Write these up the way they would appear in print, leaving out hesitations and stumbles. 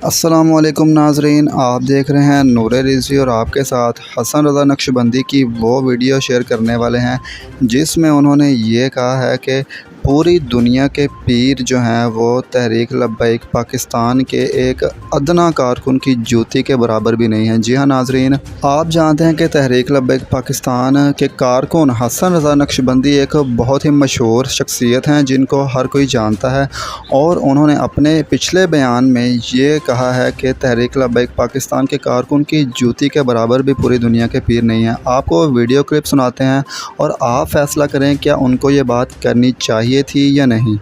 अस्सलाम वालेकुम नाज़रीन, आप देख रहे हैं नूर रिज़वी और आपके साथ हसन रज़ा नक्शबंदी की वो वीडियो शेयर करने वाले हैं जिसमें उन्होंने ये कहा है कि पूरी दुनिया के पीर जो हैं वो तहरीक लब्बैक पाकिस्तान के एक अदना कारकुन की जूती के बराबर भी नहीं हैं। जी हाँ नाज़रीन, आप जानते हैं कि तहरीक लब्बैक पाकिस्तान के कारकुन हसन रज़ा नक्शबंदी एक बहुत ही मशहूर शख्सियत हैं जिनको हर कोई जानता है, और उन्होंने अपने पिछले बयान में ये कहा है कि तहरीक लब्बैक पाकिस्तान के कारकुन की जूती के बराबर भी पूरी दुनिया के पीर नहीं हैं। आपको वीडियो क्लिप सुनाते हैं और आप फ़ैसला करें क्या उनको ये बात करनी चाहिए थी या नहीं।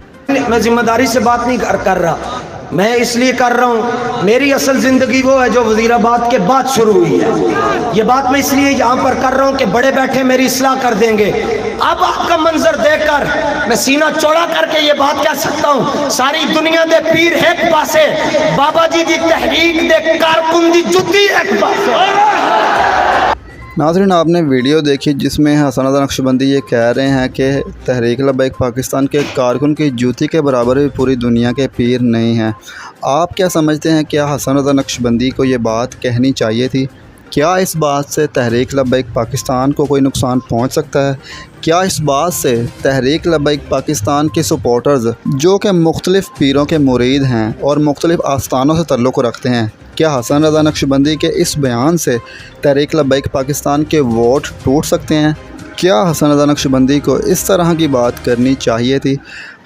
मैं जिम्मेदारी से बात नहीं कर रहा, मैं इसलिए कर रहा हूँ, मेरी असल ज़िंदगी वो है जो वज़ीराबाद के बाद शुरू हुई है। ये बात मैं इसलिए यहाँ पर कर रहा हूँ कि बड़े बैठे मेरी इस्लाह कर देंगे। अब आपका मंजर देखकर मैं सीना चौड़ा करके ये बात कह सकता हूँ, सारी दुनिया दे पीर एक पासे, बाबा जी दी तहरीक दे कारकुन दी जुत्ती एक पासे। नाज़रीन, आपने वीडियो देखी जिसमें हसन रज़ा नक्शबंदी ये कह रहे हैं कि तहरीक लब्बैक पाकिस्तान के कारकुन की जूती के बराबर भी पूरी दुनिया के पीर नहीं हैं। आप क्या समझते हैं, क्या हसन रज़ा नक्शबंदी को ये बात कहनी चाहिए थी? क्या इस बात से तहरीक लब्बैक पाकिस्तान को कोई नुकसान पहुंच सकता है? क्या इस बात से तहरीक लब्बैक पाकिस्तान के सपोर्टर्स जो कि मुख्तलिफ़ पीरों के मुरीद हैं और मुख्तलिफ़ आस्थानों से तल्लुक़ रखते हैं, क्या हसन रज़ा नक्शबंदी के इस बयान से तहरीक लब्बैक पाकिस्तान के वोट टूट सकते हैं? क्या हसन रज़ा नक्शबंदी को इस तरह की बात करनी चाहिए थी?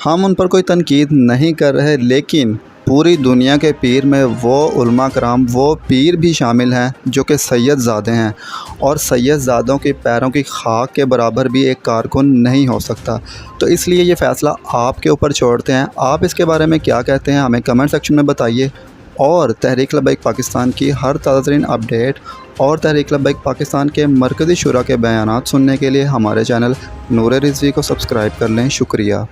हम उन पर कोई तनकीद नहीं कर रहे, लेकिन पूरी दुनिया के पीर में वो उलमा कराम, वो पीर भी शामिल हैं जो कि सैयद ज़ादे हैं, और सैयद ज़ादों के पैरों की खाक के बराबर भी एक कारकुन नहीं हो सकता। तो इसलिए ये फ़ैसला आपके ऊपर छोड़ते हैं। आप इसके बारे में क्या कहते हैं, हमें कमेंट सेक्शन में बताइए। और तहरीक लब्बैक पाकिस्तान की हर ताज़ा तरीन अपडेट और तहरीक लब्बैक पाकिस्तान के मरकज़ी शुरा के बयानात सुनने के लिए हमारे चैनल नूर रिज़वी को सब्सक्राइब कर लें। शुक्रिया।